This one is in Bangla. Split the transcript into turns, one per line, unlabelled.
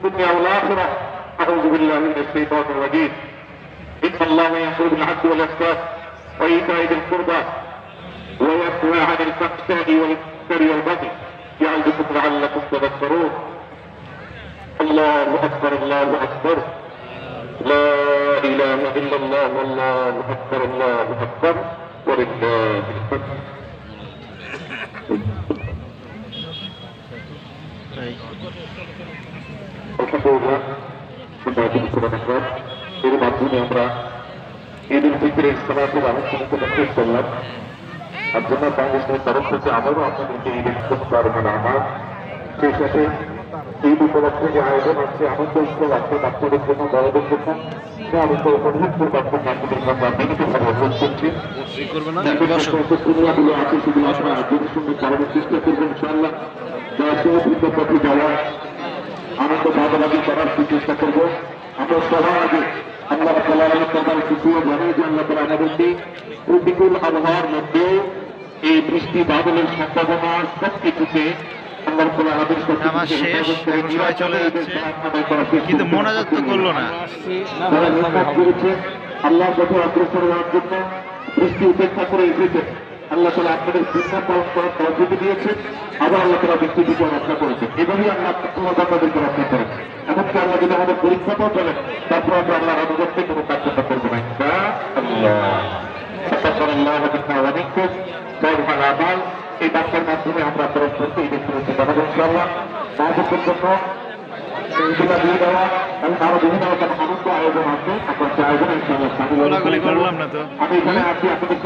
الدنيا والآخرة. أعوذ بالله من الشيطان الرجيم. إن الله يأمر بالعدل والإحسان وإيتاء ذي القربى وينهى عن الفحشاء والمنكر والبغي يعظكم لعلكم تذكرون. الله أكبر الله أكبر. لا إله إلا الله والله أكبر الله أكبر ولله الحمد. আলহামদুলিল্লাহ, এর মাধ্যমে আমরা ঈদ উল ফিতরের সালাতের আনুষ্ঠানিক শেষ করলাম। আর জন্য বাংলাদেশের তরফ থেকে আবারও আপনাদেরকে ঈদের শুভেচ্ছা আমার সেই সাথে ঈদ উপলক্ষে যে আয়োজন আছে আনন্দ উৎসব আছে বাচ্চাদের জন্য বড়দের জন্য সে আনন্দ উপভোগ করবার জন্য আপনাদের আমরা বিনীতভাবে অনুরোধ করছি। দুনিয়াগুলো আছে সেগুলো আমরা জেনে শুনে চালানোর চেষ্টা করবেন ইনশাআল্লাহ। যারা সৌভিন্ন পথে যাওয়া আনন্দ ভাগাভাগি করার চেষ্টা করবো। আমরা সবার আগে আল্লাহ তাআলার দরবারে শুকরিয়া জানাই যে আল্লাহ তাআলা আমাদেরকে প্রতিকূল আবহাওয়ার মধ্যে এই বৃষ্টি বাদলের সম্ভাবনা সবকিছুতে
নামাজ শেষ, এখন সবাই চলে যাচ্ছে, কিন্তু মোনাজাত তো করলো না।
আল্লাহর পথে অগ্রসর হওয়ার জন্য বৃষ্টি উপেক্ষা করে এসেছে। আল্লাহ তাআলা আপনাদের চিন্তা পালন করার পদ্ধতি দিয়েছেন, আবার আল্লাহ তাআলা বৃষ্টি দিতে রক্ষা করেছেন। এভাবেই আল্লাহ আপনাদেরকে রক্ষা করেন। এমনকি আল্লাহ যদি আমাদের পরীক্ষাটাও চলেন, তারপর আমরা আল্লাহর আনুগত্যে কোনো কার্যকর করবো না। এই বাক্যের মাধ্যমে আমরা পরস্পরকে এই দেখতে জানাবো ইনশাআল্লাহ। তাদের জন্য এইগুলা দিয়ে দেওয়া এবং আরো বিভিন্ন রকম আনন্দ আয়োজন আছে। আপনার আয়োজন ইনশাআল্লাহ
করলাম না তো
আমি এখানে আছি আপনাদের